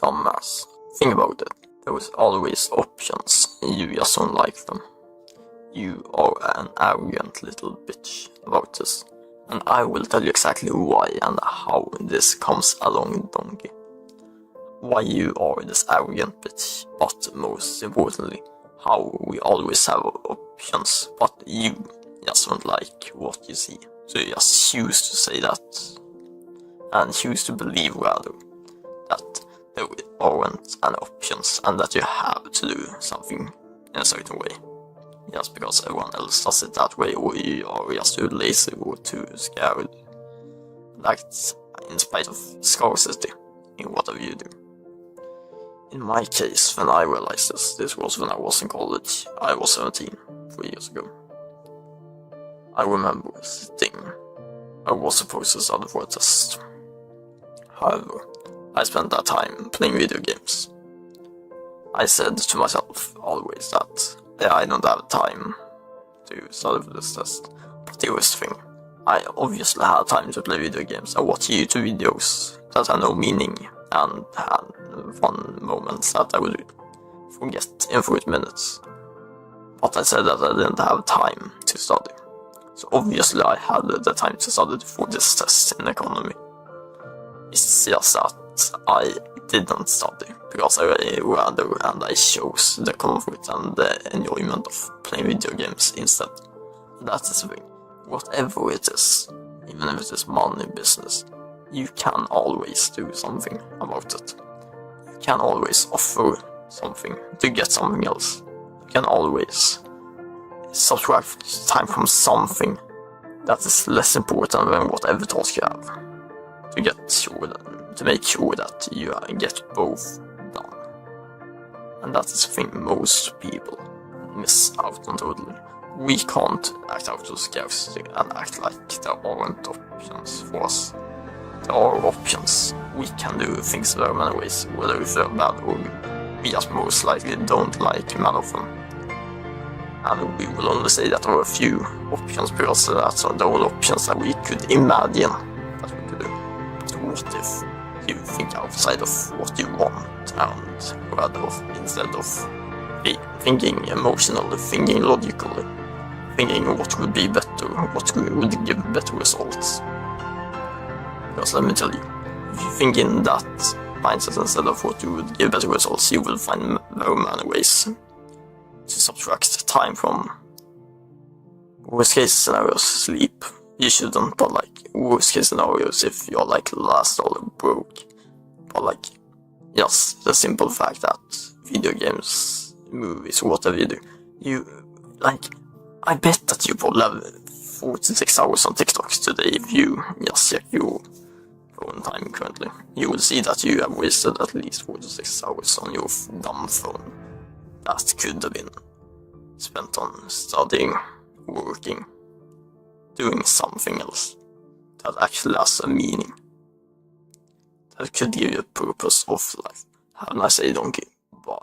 dumbass. Think about it. There was always options, and you just don't like them. You are an arrogant little bitch about this, and I will tell you exactly why and how this comes along, donkey. Why you are this arrogant bitch, but most importantly, how we always have options, but you just don't like what you see. So you just choose to say that, and choose to believe rather, that there aren't any options and that you have to do something in a certain way. Just because everyone else does it that way, or you are just too lazy or too scared. That's in spite of scarcity in whatever you do. In my case, when I realized this was when I was in college. I was 17, 3 years ago. I remember sitting. I was supposed to study for a test. However, I spent that time playing video games. I said to myself always that I don't have time to study for this test. But here was the thing. I obviously had time to play video games and watch YouTube videos that had no meaning and had fun moments that I would forget in 40 minutes. But I said that I didn't have time to study. So obviously I had the time to study for this test in economy. It's just that I didn't study because I rather and I chose the comfort and the enjoyment of playing video games instead. That is the thing. Whatever it is, even if it is money business, you can always do something about it. You can always offer something to get something else. You can always subtract time from something that is less important than whatever task you have. To make sure that you get both done. And that is the thing most people miss out on totally. We can't act out of scarcity and act like there aren't options for us. There are options. We can do things very many ways, whether if they're bad or good. We just most likely don't like many of them. And we will only say that there are a few options because that's the only options that we could imagine that we could do. So what if you think outside of what you want and rather instead of thinking emotionally, thinking logically, thinking what would be better, what would give better results? Because let me tell you, if you think in that mindset instead of what you would give better results, you will find very many ways to subtract time from worst case scenarios, sleep. You shouldn't, but like worst case scenarios if you're like last dollar broke. But like, just the simple fact that video games, movies, whatever you do, I bet that you probably have 46 hours on TikTok today if you just check your phone time currently. You will see that you have wasted at least 46 hours on your dumb phone. That could have been spent on studying, working, doing something else that actually has a meaning. That could give you a purpose of life. Have a nice day, donkey. Bye.